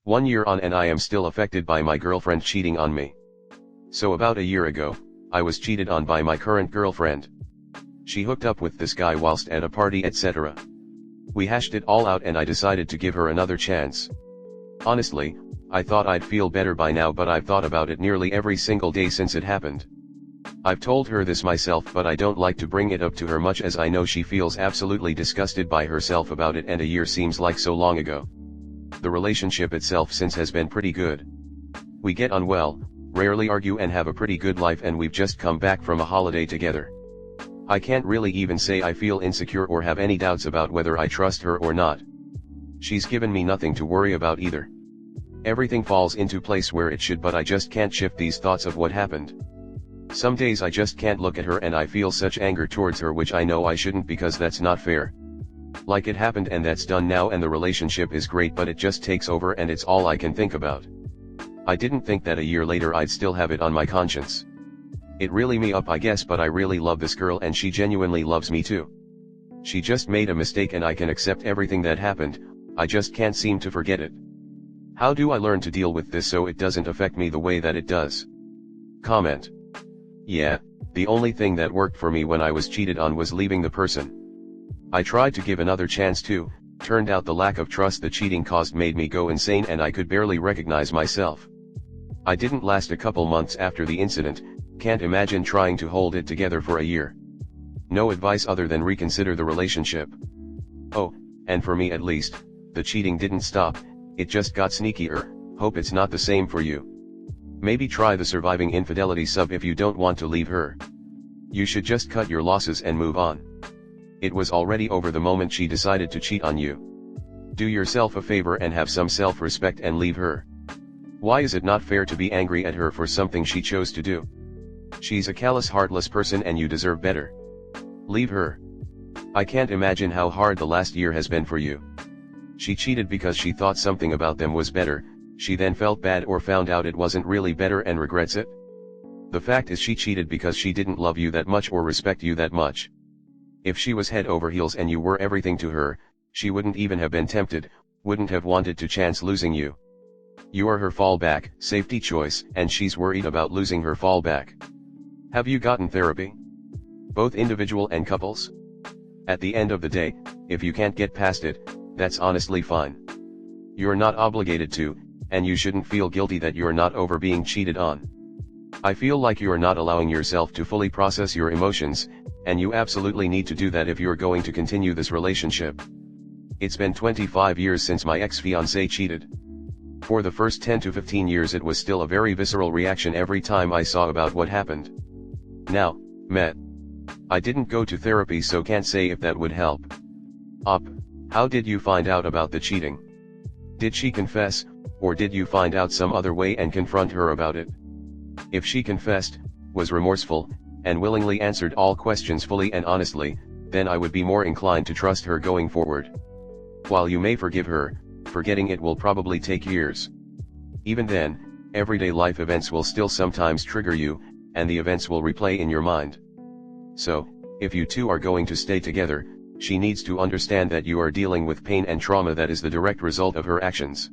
1 year on and I am still affected by my girlfriend cheating on me. So about a year ago, I was cheated on by my current girlfriend. She hooked up with this guy whilst at a party, etc. We hashed it all out and I decided to give her another chance. Honestly, I thought I'd feel better by now, but I've thought about it nearly every single day since it happened. I've told her this myself, but I don't like to bring it up to her much as I know she feels absolutely disgusted by herself about it, and a year seems like so long ago. The relationship itself since has been pretty good. We get on well, rarely argue and have a pretty good life, and we've just come back from a holiday together. I can't really even say I feel insecure or have any doubts about whether I trust her or not. She's given me nothing to worry about either. Everything falls into place where it should, but I just can't shift these thoughts of what happened. Some days I just can't look at her and I feel such anger towards her, which I know I shouldn't because that's not fair. Like it happened and that's done now and the relationship is great, but it just takes over and it's all I can think about. I didn't think that a year later I'd still have it on my conscience. It really me up, I guess, but I really love this girl and she genuinely loves me too. She just made a mistake and I can accept everything that happened, I just can't seem to forget it. How do I learn to deal with this so it doesn't affect me the way that it does? Comment. Yeah, the only thing that worked for me when I was cheated on was leaving the person. I tried to give another chance too, turned out the lack of trust the cheating caused made me go insane and I could barely recognize myself. I didn't last a couple months after the incident, can't imagine trying to hold it together for a year. No advice other than reconsider the relationship. Oh, and for me at least, the cheating didn't stop, it just got sneakier. Hope it's not the same for you. Maybe try the surviving infidelity sub if you don't want to leave her. You should just cut your losses and move on. It was already over the moment she decided to cheat on you. Do yourself a favor and have some self-respect and leave her. Why is it not fair to be angry at her for something she chose to do? She's a callous, heartless person and you deserve better. Leave her. I can't imagine how hard the last year has been for you. She cheated because she thought something about them was better. She then felt bad or found out it wasn't really better and regrets it? The fact is she cheated because she didn't love you that much or respect you that much. If she was head over heels and you were everything to her, she wouldn't even have been tempted, wouldn't have wanted to chance losing you. You are her fallback, safety choice, and she's worried about losing her fallback. Have you gotten therapy? Both individual and couples? At the end of the day, if you can't get past it, that's honestly fine. You're not obligated to, and you shouldn't feel guilty that you're not over being cheated on. I feel like you're not allowing yourself to fully process your emotions, and you absolutely need to do that if you're going to continue this relationship. It's been 25 years since my ex-fiancé cheated. For the first 10 to 15 years it was still a very visceral reaction every time I saw about what happened. Now, met. I didn't go to therapy so can't say if that would help. How did you find out about the cheating? Did she confess, or did you find out some other way and confront her about it? If she confessed, was remorseful, and willingly answered all questions fully and honestly, then I would be more inclined to trust her going forward. While you may forgive her, forgetting it will probably take years. Even then, everyday life events will still sometimes trigger you, and the events will replay in your mind. So, if you two are going to stay together, she needs to understand that you are dealing with pain and trauma that is the direct result of her actions.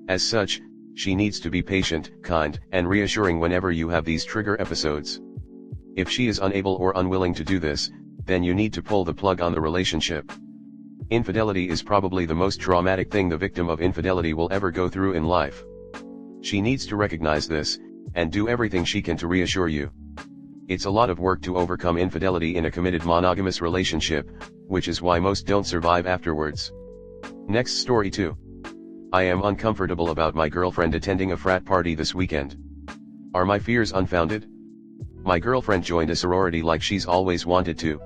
As such, she needs to be patient, kind, and reassuring whenever you have these trigger episodes. If she is unable or unwilling to do this, then you need to pull the plug on the relationship. Infidelity is probably the most traumatic thing the victim of infidelity will ever go through in life. She needs to recognize this, and do everything she can to reassure you. It's a lot of work to overcome infidelity in a committed monogamous relationship, which is why most don't survive afterwards. Next story 2. I am uncomfortable about my girlfriend attending a frat party this weekend. Are my fears unfounded? My girlfriend joined a sorority like she's always wanted to.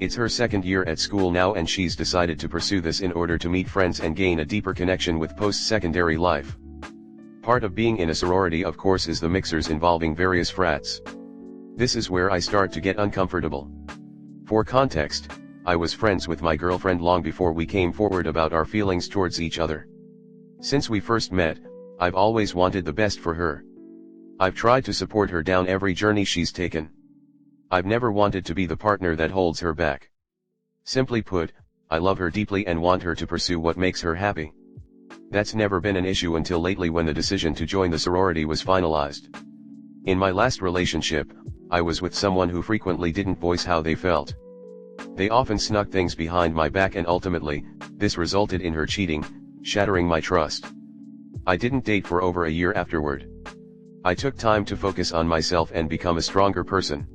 It's her second year at school now and she's decided to pursue this in order to meet friends and gain a deeper connection with post-secondary life. Part of being in a sorority of course is the mixers involving various frats. This is where I start to get uncomfortable. For context, I was friends with my girlfriend long before we came forward about our feelings towards each other. Since we first met, I've always wanted the best for her. I've tried to support her down every journey she's taken. I've never wanted to be the partner that holds her back. Simply put, I love her deeply and want her to pursue what makes her happy. That's never been an issue until lately when the decision to join the sorority was finalized. In my last relationship, I was with someone who frequently didn't voice how they felt. They often snuck things behind my back, and ultimately, this resulted in her cheating, shattering my trust. I didn't date for over a year afterward. I took time to focus on myself and become a stronger person.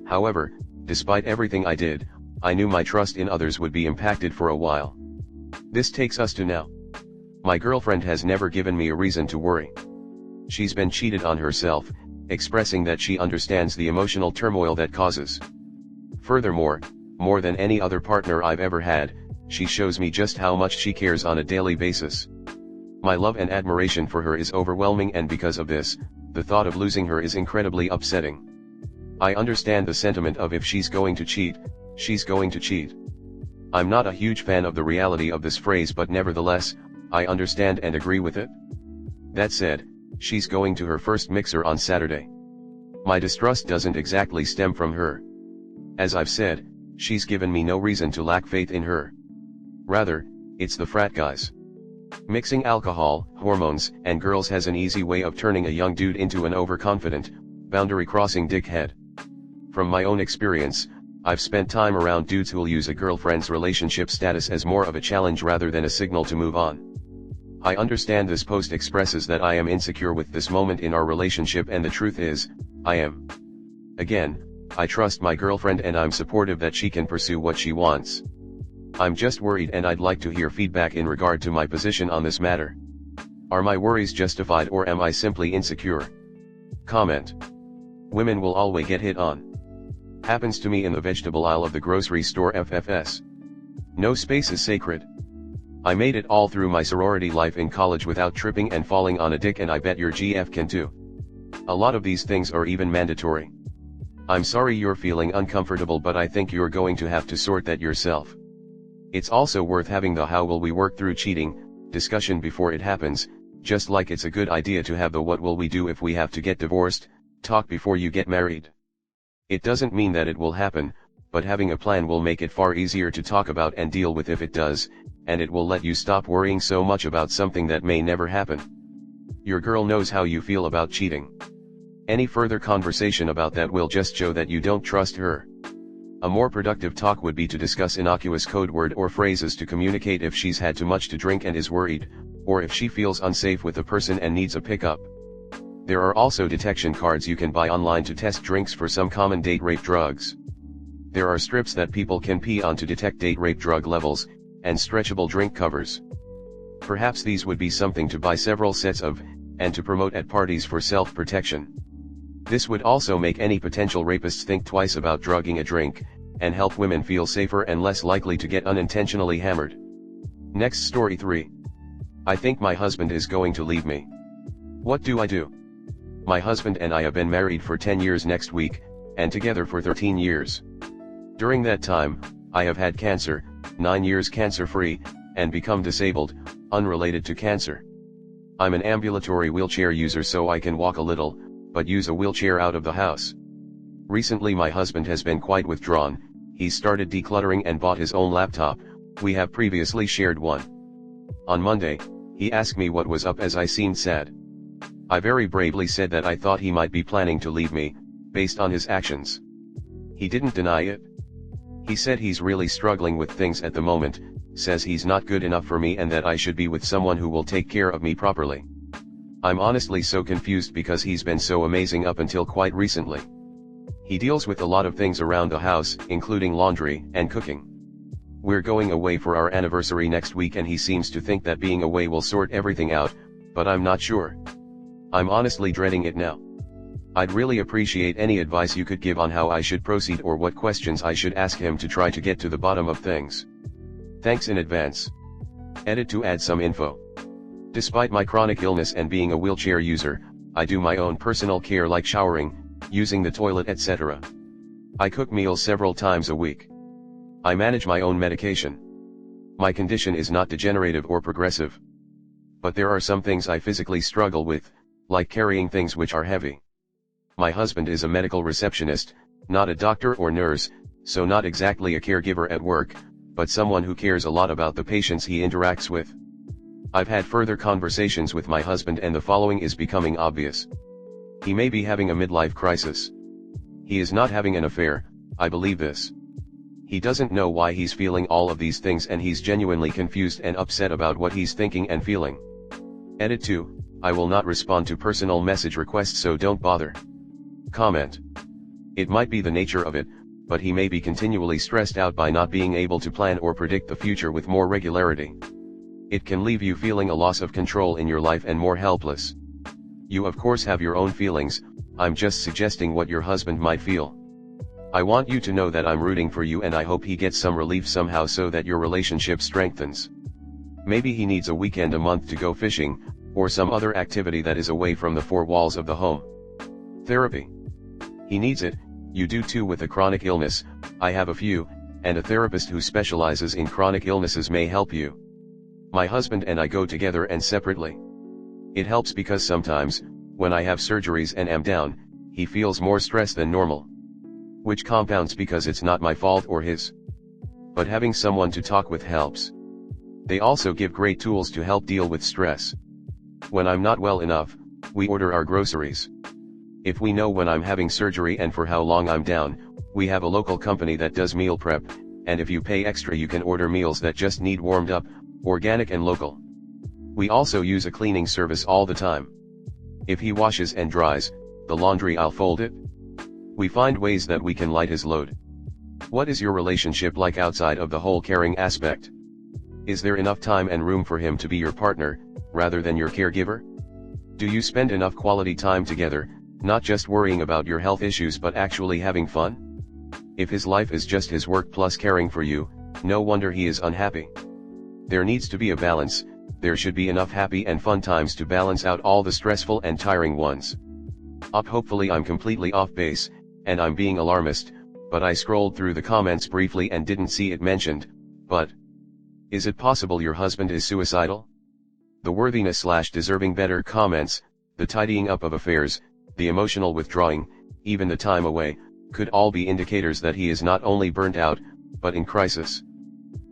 However, despite everything I did, I knew my trust in others would be impacted for a while. This takes us to now. My girlfriend has never given me a reason to worry. She's been cheated on herself, expressing that she understands the emotional turmoil that causes. Furthermore, more than any other partner I've ever had, she shows me just how much she cares on a daily basis. My love and admiration for her is overwhelming, and because of this, the thought of losing her is incredibly upsetting. I understand the sentiment of if she's going to cheat, she's going to cheat. I'm not a huge fan of the reality of this phrase, but nevertheless, I understand and agree with it. That said, she's going to her first mixer on Saturday. My distrust doesn't exactly stem from her. As I've said, she's given me no reason to lack faith in her. Rather, it's the frat guys. Mixing alcohol, hormones, and girls has an easy way of turning a young dude into an overconfident, boundary-crossing dickhead. From my own experience, I've spent time around dudes who'll use a girlfriend's relationship status as more of a challenge rather than a signal to move on. I understand this post expresses that I am insecure with this moment in our relationship, and the truth is, I am. Again, I trust my girlfriend and I'm supportive that she can pursue what she wants. I'm just worried, and I'd like to hear feedback in regard to my position on this matter. Are my worries justified, or am I simply insecure? Comment. Women will always get hit on. Happens to me in the vegetable aisle of the grocery store FFS. No space is sacred. I made it all through my sorority life in college without tripping and falling on a dick, and I bet your GF can too. A lot of these things are even mandatory. I'm sorry you're feeling uncomfortable, but I think you're going to have to sort that yourself. It's also worth having the "how will we work through cheating" discussion before it happens, just like it's a good idea to have the "what will we do if we have to get divorced" talk before you get married. It doesn't mean that it will happen, but having a plan will make it far easier to talk about and deal with if it does, and it will let you stop worrying so much about something that may never happen. Your girl knows how you feel about cheating. Any further conversation about that will just show that you don't trust her. A more productive talk would be to discuss innocuous code word or phrases to communicate if she's had too much to drink and is worried, or if she feels unsafe with a person and needs a pickup. There are also detection cards you can buy online to test drinks for some common date rape drugs. There are strips that people can pee on to detect date rape drug levels, and stretchable drink covers. Perhaps these would be something to buy several sets of, and to promote at parties for self-protection. This would also make any potential rapists think twice about drugging a drink, and help women feel safer and less likely to get unintentionally hammered. Next story 3. I think my husband is going to leave me. What do I do? My husband and I have been married for 10 years next week, and together for 13 years. During that time, I have had cancer, 9 years cancer-free, and become disabled, unrelated to cancer. I'm an ambulatory wheelchair user, so I can walk a little, but use a wheelchair out of the house. Recently my husband has been quite withdrawn. He's started decluttering and bought his own laptop. We have previously shared one. On Monday, he asked me what was up as I seemed sad. I very bravely said that I thought he might be planning to leave me, based on his actions. He didn't deny it. He said he's really struggling with things at the moment, says he's not good enough for me and that I should be with someone who will take care of me properly. I'm honestly so confused because he's been so amazing up until quite recently. He deals with a lot of things around the house, including laundry and cooking. We're going away for our anniversary next week and he seems to think that being away will sort everything out, but I'm not sure. I'm honestly dreading it now. I'd really appreciate any advice you could give on how I should proceed or what questions I should ask him to try to get to the bottom of things. Thanks in advance. Edit to add some info. Despite my chronic illness and being a wheelchair user, I do my own personal care like showering, using the toilet, etc. I cook meals several times a week. I manage my own medication. My condition is not degenerative or progressive. But there are some things I physically struggle with, like carrying things which are heavy. My husband is a medical receptionist, not a doctor or nurse, so not exactly a caregiver at work, but someone who cares a lot about the patients he interacts with. I've had further conversations with my husband and the following is becoming obvious. He may be having a midlife crisis. He is not having an affair, I believe this. He doesn't know why he's feeling all of these things and he's genuinely confused and upset about what he's thinking and feeling. Edit 2, I will not respond to personal message requests so don't bother. Comment. It might be the nature of it, but he may be continually stressed out by not being able to plan or predict the future with more regularity. It can leave you feeling a loss of control in your life and more helpless. You of course have your own feelings, I'm just suggesting what your husband might feel. I want you to know that I'm rooting for you and I hope he gets some relief somehow so that your relationship strengthens. Maybe he needs a weekend a month to go fishing, or some other activity that is away from the four walls of the home. Therapy. He needs it, you do too with a chronic illness, I have a few, and a therapist who specializes in chronic illnesses may help you. My husband and I go together and separately. It helps because sometimes, when I have surgeries and am down, he feels more stress than normal. Which compounds because it's not my fault or his. But having someone to talk with helps. They also give great tools to help deal with stress. When I'm not well enough, we order our groceries. If we know when I'm having surgery and for how long I'm down, we have a local company that does meal prep, and if you pay extra you can order meals that just need warmed up, organic and local. We also use a cleaning service all the time. If he washes and dries the laundry, I'll fold it. We find ways that we can light his load. What is your relationship like outside of the whole caring aspect? Is there enough time and room for him to be your partner, rather than your caregiver? Do you spend enough quality time together, not just worrying about your health issues but actually having fun? If his life is just his work plus caring for you, no wonder he is unhappy. There needs to be a balance, there should be enough happy and fun times to balance out all the stressful and tiring ones. Hopefully I'm completely off base, and I'm being alarmist, but I scrolled through the comments briefly and didn't see it mentioned, but is it possible your husband is suicidal? The worthiness/deserving better comments, the tidying up of affairs, the emotional withdrawing, even the time away, could all be indicators that he is not only burnt out, but in crisis.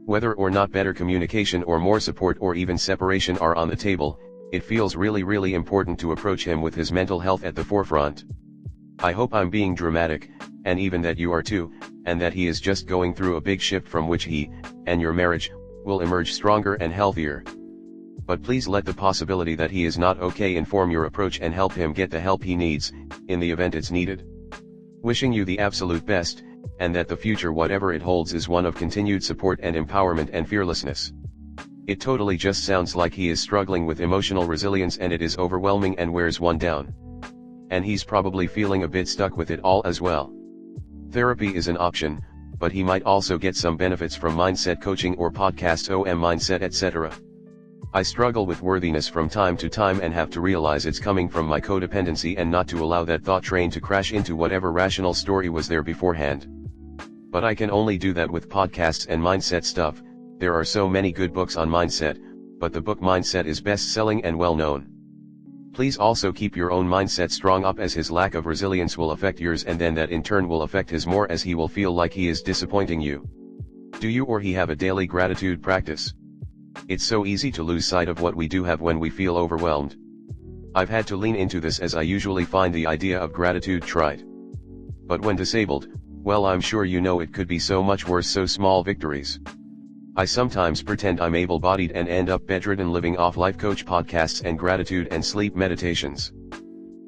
Whether or not better communication or more support or even separation are on the table, it feels really important to approach him with his mental health at the forefront. I hope I'm being dramatic, and even that you are too, and that he is just going through a big shift from which he, and your marriage, will emerge stronger and healthier. But please let the possibility that he is not okay inform your approach and help him get the help he needs, in the event it's needed. Wishing you the absolute best, and that the future whatever it holds is one of continued support and empowerment and fearlessness. It totally just sounds like he is struggling with emotional resilience and it is overwhelming and wears one down. And he's probably feeling a bit stuck with it all as well. Therapy is an option, but he might also get some benefits from mindset coaching or podcasts on mindset etc. I struggle with worthiness from time to time and have to realize it's coming from my codependency and not to allow that thought train to crash into whatever rational story was there beforehand. But I can only do that with podcasts and mindset stuff. There are so many good books on mindset, but the book Mindset is best-selling and well-known. Please also keep your own mindset strong up as his lack of resilience will affect yours and then that in turn will affect his more as he will feel like he is disappointing you. Do you or he have a daily gratitude practice? It's so easy to lose sight of what we do have when we feel overwhelmed. I've had to lean into this as I usually find the idea of gratitude trite. But when disabled, well I'm sure you know it could be so much worse, so small victories. I sometimes pretend I'm able-bodied and end up bedridden living off life coach podcasts and gratitude and sleep meditations.